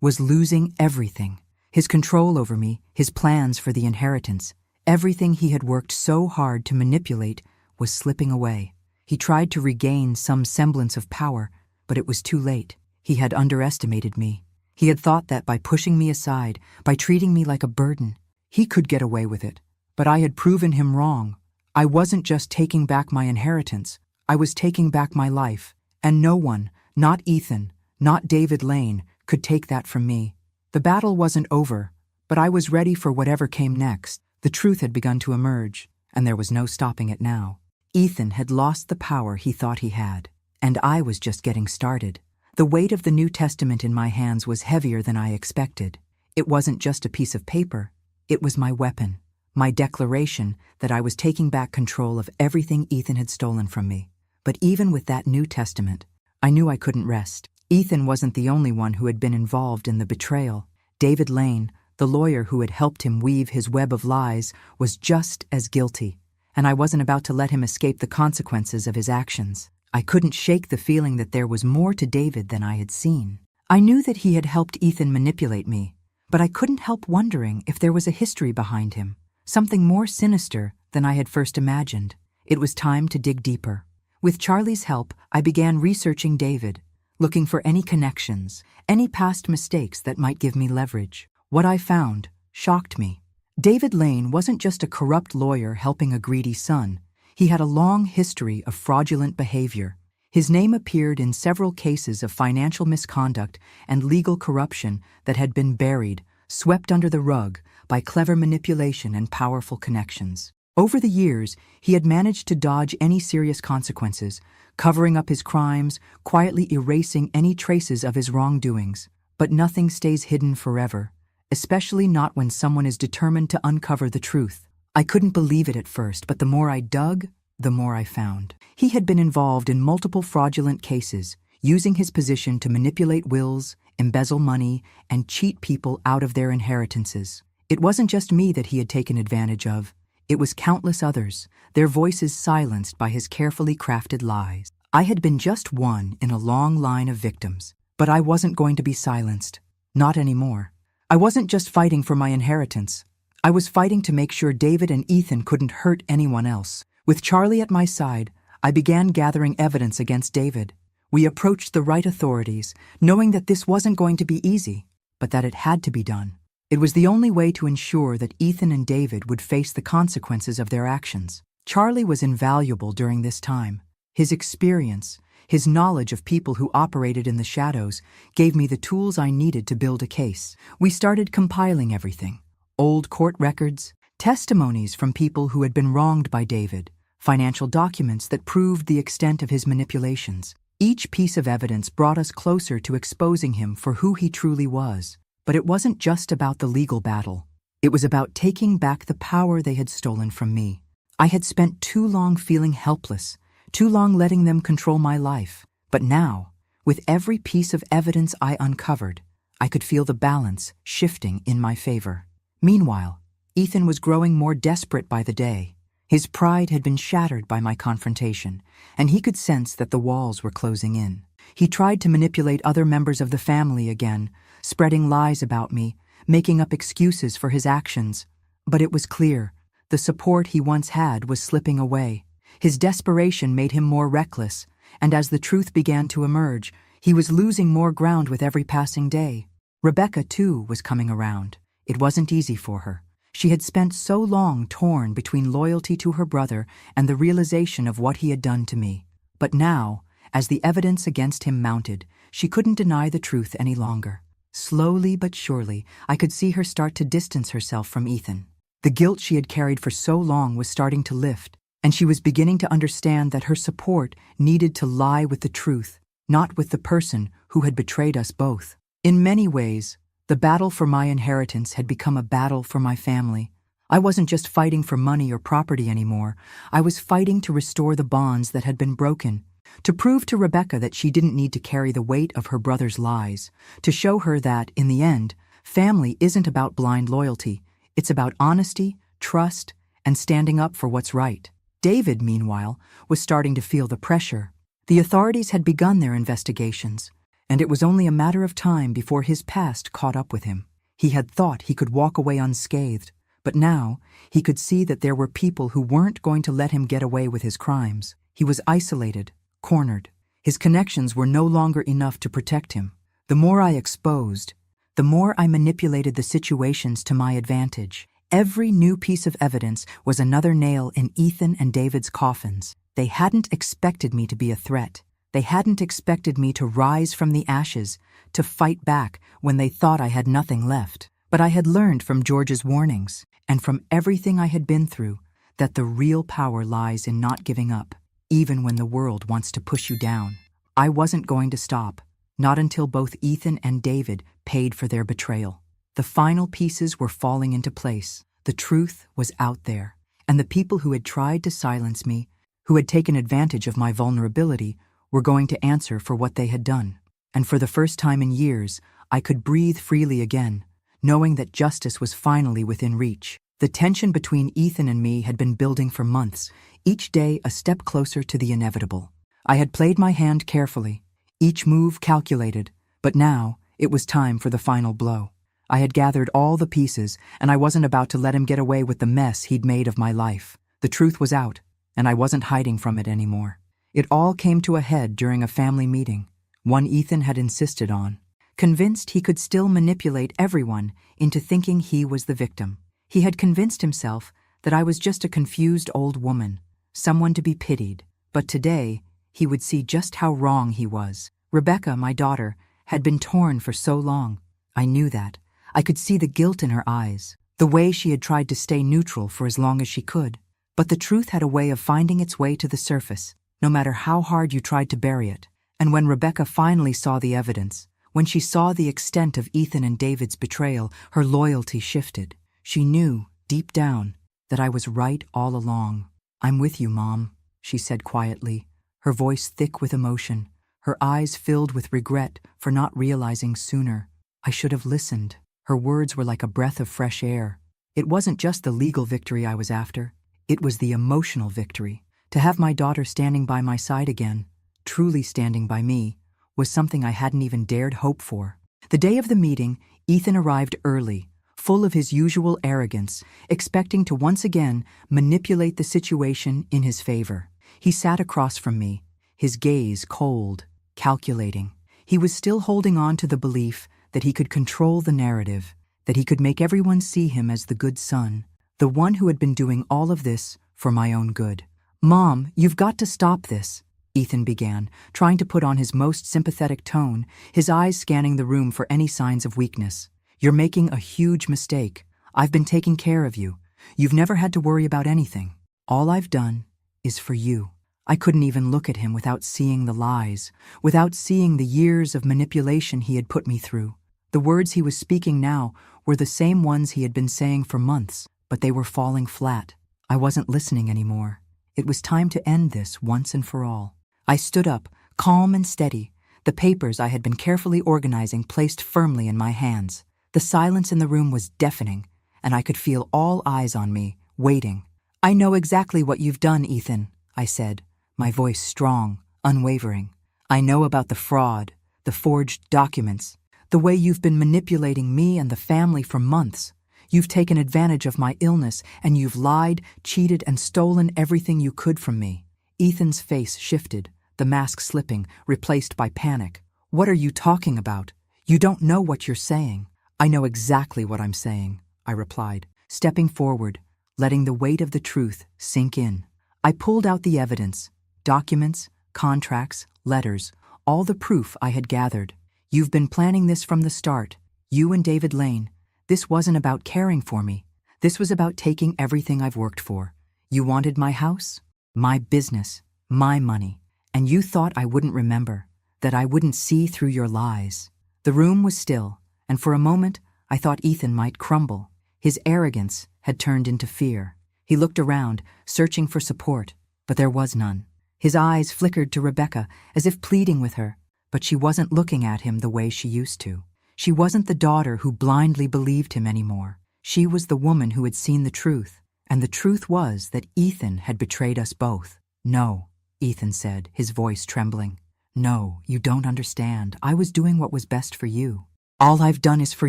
was losing everything. His control over me, his plans for the inheritance, everything he had worked so hard to manipulate was slipping away. He tried to regain some semblance of power, but it was too late. He had underestimated me. He had thought that by pushing me aside, by treating me like a burden, he could get away with it. But I had proven him wrong. I wasn't just taking back my inheritance, I was taking back my life. And no one, not Ethan, not David Lane, could take that from me. The battle wasn't over, but I was ready for whatever came next. The truth had begun to emerge, and there was no stopping it now. Ethan had lost the power he thought he had, and I was just getting started. The weight of the New Testament in my hands was heavier than I expected. It wasn't just a piece of paper, it was my weapon, my declaration that I was taking back control of everything Ethan had stolen from me. But even with that New Testament, I knew I couldn't rest. Ethan wasn't the only one who had been involved in the betrayal. David Lane, the lawyer who had helped him weave his web of lies, was just as guilty, and I wasn't about to let him escape the consequences of his actions. I couldn't shake the feeling that there was more to David than I had seen. I knew that he had helped Ethan manipulate me, but I couldn't help wondering if there was a history behind him, something more sinister than I had first imagined. It was time to dig deeper. With Charlie's help, I began researching David, looking for any connections, any past mistakes that might give me leverage. What I found shocked me. David Lane wasn't just a corrupt lawyer helping a greedy son. He had a long history of fraudulent behavior. His name appeared in several cases of financial misconduct and legal corruption that had been buried, swept under the rug by clever manipulation and powerful connections. Over the years, he had managed to dodge any serious consequences, covering up his crimes, quietly erasing any traces of his wrongdoings. But nothing stays hidden forever, especially not when someone is determined to uncover the truth. I couldn't believe it at first, but the more I dug, the more I found. He had been involved in multiple fraudulent cases, using his position to manipulate wills, embezzle money, and cheat people out of their inheritances. It wasn't just me that he had taken advantage of. It was countless others, their voices silenced by his carefully crafted lies. I had been just one in a long line of victims, but I wasn't going to be silenced. Not anymore. I wasn't just fighting for my inheritance. I was fighting to make sure David and Ethan couldn't hurt anyone else. With Charlie at my side, I began gathering evidence against David. We approached the right authorities, knowing that this wasn't going to be easy, but that it had to be done. It was the only way to ensure that Ethan and David would face the consequences of their actions. Charlie was invaluable during this time. His experience, his knowledge of people who operated in the shadows, gave me the tools I needed to build a case. We started compiling everything: old court records, testimonies from people who had been wronged by David, financial documents that proved the extent of his manipulations. Each piece of evidence brought us closer to exposing him for who he truly was. But it wasn't just about the legal battle. It was about taking back the power they had stolen from me. I had spent too long feeling helpless, too long letting them control my life. But now, with every piece of evidence I uncovered, I could feel the balance shifting in my favor. Meanwhile, Ethan was growing more desperate by the day. His pride had been shattered by my confrontation, and he could sense that the walls were closing in. He tried to manipulate other members of the family again, spreading lies about me, making up excuses for his actions. But it was clear, the support he once had was slipping away. His desperation made him more reckless, and as the truth began to emerge, he was losing more ground with every passing day. Rebecca, too, was coming around. It wasn't easy for her. She had spent so long torn between loyalty to her brother and the realization of what he had done to me. But now, as the evidence against him mounted, she couldn't deny the truth any longer. Slowly but surely, I could see her start to distance herself from Ethan. The guilt she had carried for so long was starting to lift, and she was beginning to understand that her support needed to lie with the truth. not with the person who had betrayed us both. In many ways, the battle for my inheritance had become a battle for my family. I wasn't just fighting for money or property anymore. I was fighting to restore the bonds that had been broken, to prove to Rebecca that she didn't need to carry the weight of her brother's lies, to show her that, in the end, family isn't about blind loyalty. It's about honesty, trust, and standing up for what's right. David, meanwhile, was starting to feel the pressure. The authorities had begun their investigations, and it was only a matter of time before his past caught up with him. He had thought he could walk away unscathed, but now he could see that there were people who weren't going to let him get away with his crimes. He was isolated, cornered. His connections were no longer enough to protect him. The more I exposed, the more I manipulated the situations to my advantage. Every new piece of evidence was another nail in Ethan and David's coffins. They hadn't expected me to be a threat. They hadn't expected me to rise from the ashes, to fight back when they thought I had nothing left. But I had learned from George's warnings, and from everything I had been through, that the real power lies in not giving up, even when the world wants to push you down. I wasn't going to stop, not until both Ethan and David paid for their betrayal. The final pieces were falling into place. The truth was out there, and the people who had tried to silence me, who had taken advantage of my vulnerability, were going to answer for what they had done. And for the first time in years, I could breathe freely again, knowing that justice was finally within reach. The tension between Ethan and me had been building for months, each day a step closer to the inevitable. I had played my hand carefully, each move calculated, but now it was time for the final blow. I had gathered all the pieces, and I wasn't about to let him get away with the mess he'd made of my life. The truth was out, and I wasn't hiding from it anymore. It all came to a head during a family meeting, one Ethan had insisted on. Convinced he could still manipulate everyone into thinking he was the victim. He had convinced himself that I was just a confused old woman, someone to be pitied. But today, he would see just how wrong he was. Rebecca, my daughter, had been torn for so long. I knew that. I could see the guilt in her eyes, the way she had tried to stay neutral for as long as she could. But the truth had a way of finding its way to the surface, no matter how hard you tried to bury it. And when Rebecca finally saw the evidence, when she saw the extent of Ethan and David's betrayal, her loyalty shifted. She knew, deep down, that I was right all along. "I'm with you, Mom," she said quietly, her voice thick with emotion, her eyes filled with regret for not realizing sooner. I should have listened. Her words were like a breath of fresh air. It wasn't just the legal victory I was after. It was the emotional victory. To have my daughter standing by my side again, truly standing by me, was something I hadn't even dared hope for. The day of the meeting, Ethan arrived early, full of his usual arrogance, expecting to once again manipulate the situation in his favor. He sat across from me, his gaze cold, calculating. He was still holding on to the belief that he could control the narrative, that he could make everyone see him as the good son, the one who had been doing all of this for my own good. "Mom, you've got to stop this," Ethan began, trying to put on his most sympathetic tone, his eyes scanning the room for any signs of weakness. "You're making a huge mistake. I've been taking care of you. You've never had to worry about anything. All I've done is for you." I couldn't even look at him without seeing the lies, without seeing the years of manipulation he had put me through. The words he was speaking now were the same ones he had been saying for months, but they were falling flat. I wasn't listening anymore. It was time to end this once and for all. I stood up, calm and steady, the papers I had been carefully organizing placed firmly in my hands. The silence in the room was deafening, and I could feel all eyes on me, waiting. "I know exactly what you've done, Ethan," I said, my voice strong, unwavering. "I know about the fraud, the forged documents, the way you've been manipulating me and the family for months. You've taken advantage of my illness, and you've lied, cheated, and stolen everything you could from me." Ethan's face shifted, the mask slipping, replaced by panic. "What are you talking about? You don't know what you're saying." "I know exactly what I'm saying," I replied, stepping forward, letting the weight of the truth sink in. I pulled out the evidence, documents, contracts, letters, all the proof I had gathered. "You've been planning this from the start, you and David Lane. This wasn't about caring for me. This was about taking everything I've worked for. You wanted my house, my business, my money, and you thought I wouldn't remember, that I wouldn't see through your lies." The room was still, and for a moment I thought Ethan might crumble. His arrogance had turned into fear. He looked around, searching for support, but there was none. His eyes flickered to Rebecca, as if pleading with her, but she wasn't looking at him the way she used to. She wasn't the daughter who blindly believed him anymore. She was the woman who had seen the truth, and the truth was that Ethan had betrayed us both. "No," Ethan said, his voice trembling. "No, you don't understand. I was doing what was best for you. All I've done is for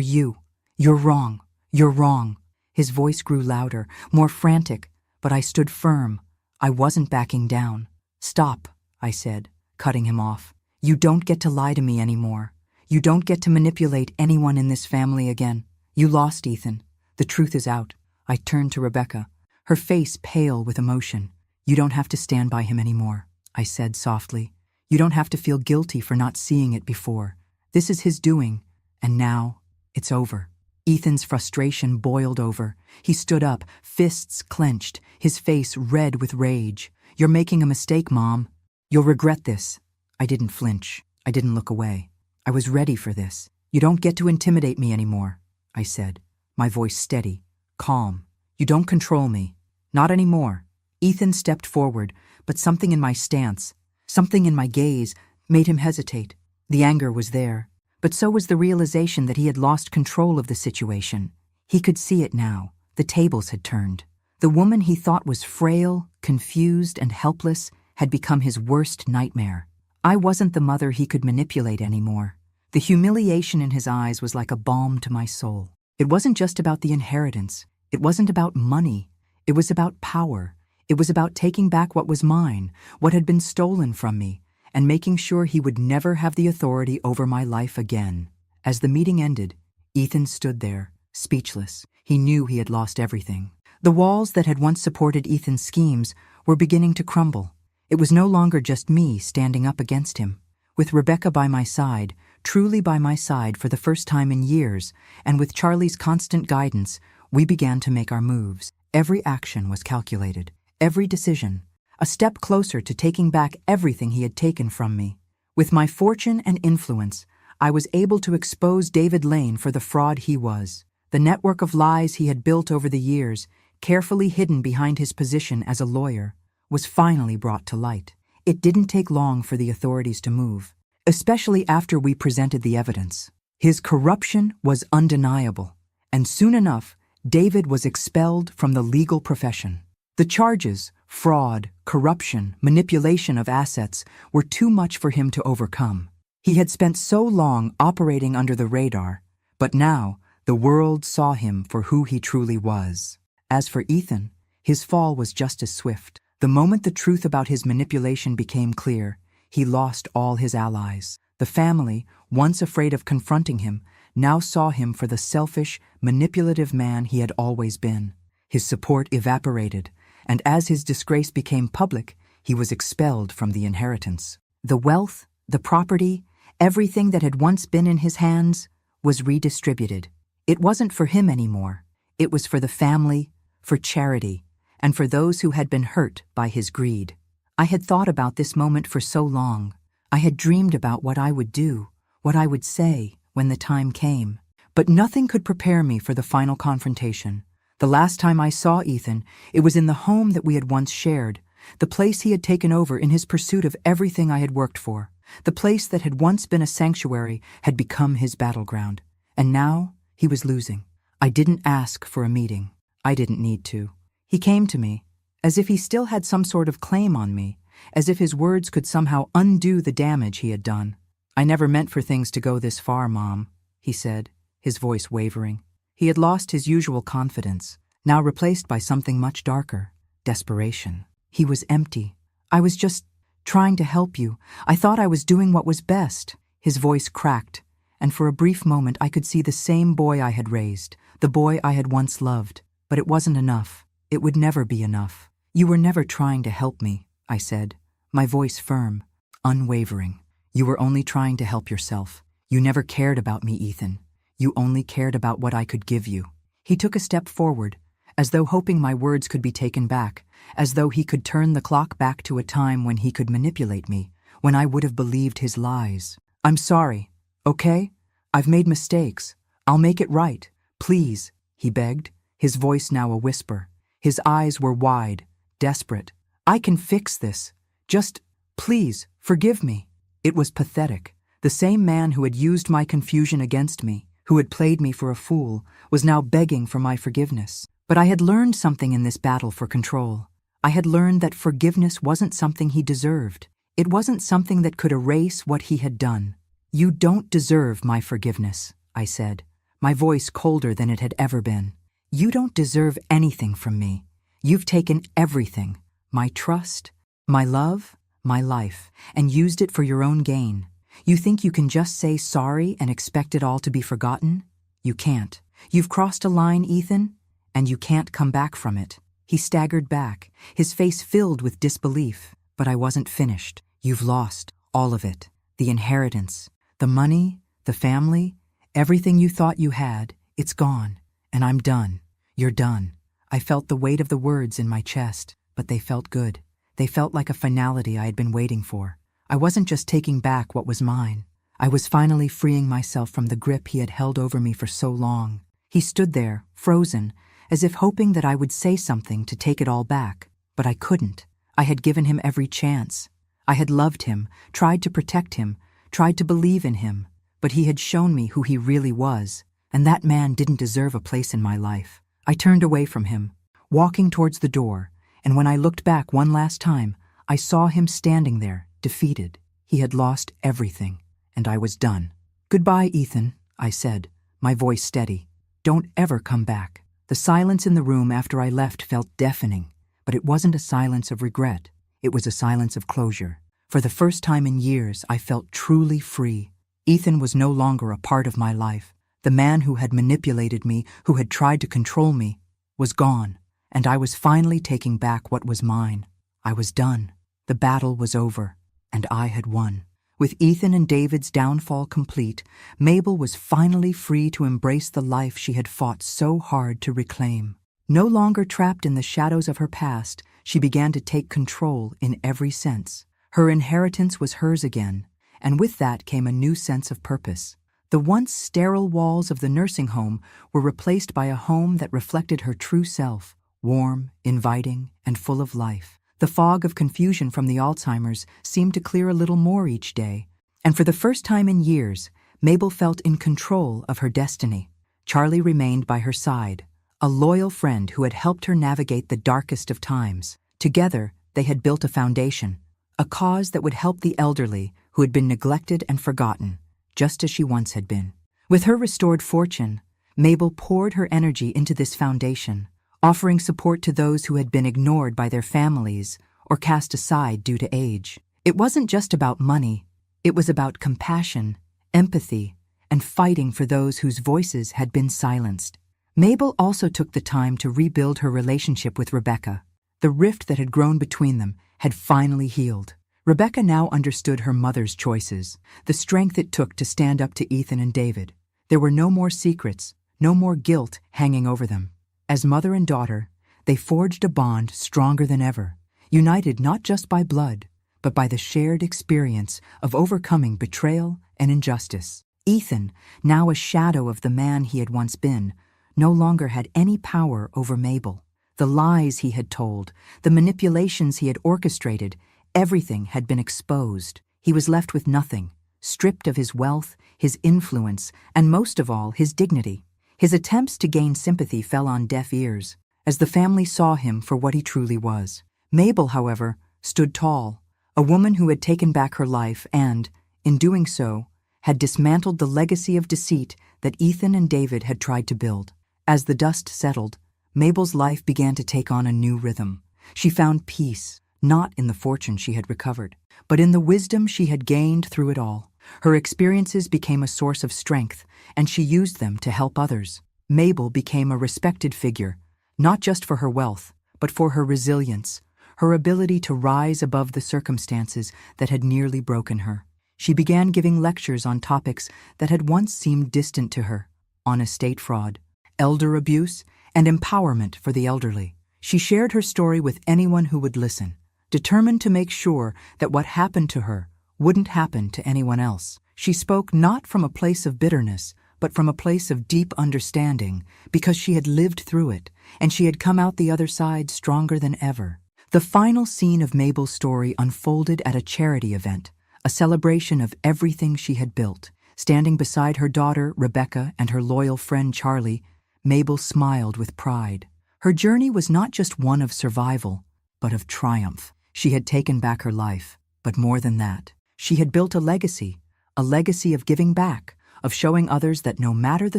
you. You're wrong. You're wrong." His voice grew louder, more frantic, but I stood firm. I wasn't backing down. "Stop," I said, cutting him off. "You don't get to lie to me anymore. You don't get to manipulate anyone in this family again. You lost, Ethan. The truth is out." I turned to Rebecca, her face pale with emotion. "You don't have to stand by him anymore," I said softly. "You don't have to feel guilty for not seeing it before. This is his doing, and now it's over." Ethan's frustration boiled over. He stood up, fists clenched, his face red with rage. "You're making a mistake, Mom. You'll regret this." I didn't flinch. I didn't look away. I was ready for this. "You don't get to intimidate me anymore," I said, my voice steady, calm. "You don't control me. Not anymore." Ethan stepped forward, but something in my stance, something in my gaze, made him hesitate. The anger was there, but so was the realization that he had lost control of the situation. He could see it now. The tables had turned. The woman he thought was frail, confused, and helpless had become his worst nightmare. I wasn't the mother he could manipulate anymore. The humiliation in his eyes was like a balm to my soul. It wasn't just about the inheritance. It wasn't about money. It was about power. It was about taking back what was mine, what had been stolen from me, and making sure he would never have the authority over my life again. As the meeting ended, Ethan stood there, speechless. He knew he had lost everything. The walls that had once supported Ethan's schemes were beginning to crumble. It was no longer just me standing up against him. With Rebecca by my side, truly by my side for the first time in years, and with Charlie's constant guidance, we began to make our moves. Every action was calculated, every decision, a step closer to taking back everything he had taken from me. With my fortune and influence, I was able to expose David Lane for the fraud he was. The network of lies he had built over the years, carefully hidden behind his position as a lawyer, was finally brought to light. It didn't take long for the authorities to move, especially after we presented the evidence. His corruption was undeniable, and soon enough, David was expelled from the legal profession. The charges, fraud, corruption, manipulation of assets, were too much for him to overcome. He had spent so long operating under the radar, but now the world saw him for who he truly was. As for Ethan, his fall was just as swift. The moment the truth about his manipulation became clear, he lost all his allies. The family, once afraid of confronting him, now saw him for the selfish, manipulative man he had always been. His support evaporated, and as his disgrace became public, he was expelled from the inheritance. The wealth, the property, everything that had once been in his hands was redistributed. It wasn't for him anymore. It was for the family, for charity, and for those who had been hurt by his greed. I had thought about this moment for so long. I had dreamed about what I would do, what I would say when the time came. But nothing could prepare me for the final confrontation. The last time I saw Ethan, it was in the home that we had once shared, the place he had taken over in his pursuit of everything I had worked for. The place that had once been a sanctuary had become his battleground. And now he was losing. I didn't ask for a meeting. I didn't need to. He came to me, as if he still had some sort of claim on me, as if his words could somehow undo the damage he had done. "I never meant for things to go this far, Mom," he said, his voice wavering. He had lost his usual confidence, now replaced by something much darker, desperation. He was empty. "I was just trying to help you. I thought I was doing what was best." His voice cracked, and for a brief moment I could see the same boy I had raised, the boy I had once loved. But it wasn't enough. It would never be enough. "You were never trying to help me," I said, my voice firm, unwavering. "You were only trying to help yourself. You never cared about me, Ethan. You only cared about what I could give you." He took a step forward, as though hoping my words could be taken back, as though he could turn the clock back to a time when he could manipulate me, when I would have believed his lies. "I'm sorry, okay? I've made mistakes. I'll make it right. Please," he begged, his voice now a whisper. His eyes were wide, desperate. "I can fix this. Just, please, forgive me." It was pathetic. The same man who had used my confusion against me, who had played me for a fool, was now begging for my forgiveness. But I had learned something in this battle for control. I had learned that forgiveness wasn't something he deserved. It wasn't something that could erase what he had done. "You don't deserve my forgiveness," I said, my voice colder than it had ever been. "You don't deserve anything from me. You've taken everything, my trust, my love, my life, and used it for your own gain. You think you can just say sorry and expect it all to be forgotten? You can't. You've crossed a line, Ethan, and you can't come back from it." He staggered back, his face filled with disbelief. "But I wasn't finished. You've lost all of it. The inheritance, the money, the family, everything you thought you had, it's gone. And I'm done. You're done." I felt the weight of the words in my chest, but they felt good. They felt like a finality I had been waiting for. I wasn't just taking back what was mine. I was finally freeing myself from the grip he had held over me for so long. He stood there, frozen, as if hoping that I would say something to take it all back. But I couldn't. I had given him every chance. I had loved him, tried to protect him, tried to believe in him. But he had shown me who he really was, and that man didn't deserve a place in my life. I turned away from him, walking towards the door, and when I looked back one last time, I saw him standing there, defeated. He had lost everything, and I was done. "Goodbye, Ethan," I said, my voice steady. "Don't ever come back." The silence in the room after I left felt deafening, but it wasn't a silence of regret. It was a silence of closure. For the first time in years, I felt truly free. Ethan was no longer a part of my life. The man who had manipulated me, who had tried to control me, was gone, and I was finally taking back what was mine. I was done. The battle was over, and I had won. With Ethan and David's downfall complete, Mabel was finally free to embrace the life she had fought so hard to reclaim. No longer trapped in the shadows of her past, she began to take control in every sense. Her inheritance was hers again, and with that came a new sense of purpose. The once sterile walls of the nursing home were replaced by a home that reflected her true self, warm, inviting, and full of life. The fog of confusion from the Alzheimer's seemed to clear a little more each day, and for the first time in years, Mabel felt in control of her destiny. Charlie remained by her side, a loyal friend who had helped her navigate the darkest of times. Together, they had built a foundation, a cause that would help the elderly who had been neglected and forgotten, just as she once had been. With her restored fortune, Mabel poured her energy into this foundation, offering support to those who had been ignored by their families or cast aside due to age. It wasn't just about money, it was about compassion, empathy, and fighting for those whose voices had been silenced. Mabel also took the time to rebuild her relationship with Rebecca. The rift that had grown between them had finally healed. Rebecca now understood her mother's choices, the strength it took to stand up to Ethan and David. There were no more secrets, no more guilt hanging over them. As mother and daughter, they forged a bond stronger than ever, united not just by blood, but by the shared experience of overcoming betrayal and injustice. Ethan, now a shadow of the man he had once been, no longer had any power over Mabel. The lies he had told, the manipulations he had orchestrated, everything had been exposed. He was left with nothing, stripped of his wealth, his influence, and most of all, his dignity. His attempts to gain sympathy fell on deaf ears, as the family saw him for what he truly was. Mabel, however, stood tall, a woman who had taken back her life and, in doing so, had dismantled the legacy of deceit that Ethan and David had tried to build. As the dust settled, Mabel's life began to take on a new rhythm. She found peace, not in the fortune she had recovered, but in the wisdom she had gained through it all. Her experiences became a source of strength, and she used them to help others. Mabel became a respected figure, not just for her wealth, but for her resilience, her ability to rise above the circumstances that had nearly broken her. She began giving lectures on topics that had once seemed distant to her, on estate fraud, elder abuse, and empowerment for the elderly. She shared her story with anyone who would listen, determined to make sure that what happened to her wouldn't happen to anyone else. She spoke not from a place of bitterness, but from a place of deep understanding, because she had lived through it, and she had come out the other side stronger than ever. The final scene of Mabel's story unfolded at a charity event, a celebration of everything she had built. Standing beside her daughter, Rebecca, and her loyal friend, Charlie, Mabel smiled with pride. Her journey was not just one of survival, but of triumph. She had taken back her life, but more than that, she had built a legacy of giving back, of showing others that no matter the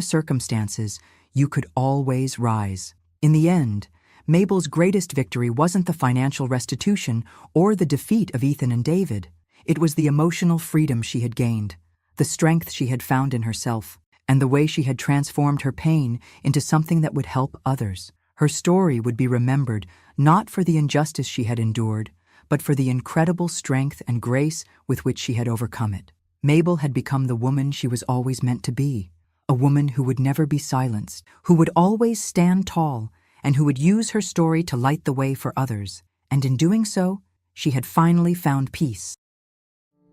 circumstances, you could always rise. In the end, Mabel's greatest victory wasn't the financial restitution or the defeat of Ethan and David. It was the emotional freedom she had gained, the strength she had found in herself, and the way she had transformed her pain into something that would help others. Her story would be remembered not for the injustice she had endured, but for the incredible strength and grace with which she had overcome it. Mabel had become the woman she was always meant to be, a woman who would never be silenced, who would always stand tall, and who would use her story to light the way for others. And in doing so, she had finally found peace.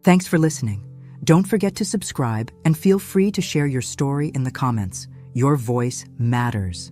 Thanks for listening. Don't forget to subscribe and feel free to share your story in the comments. Your voice matters.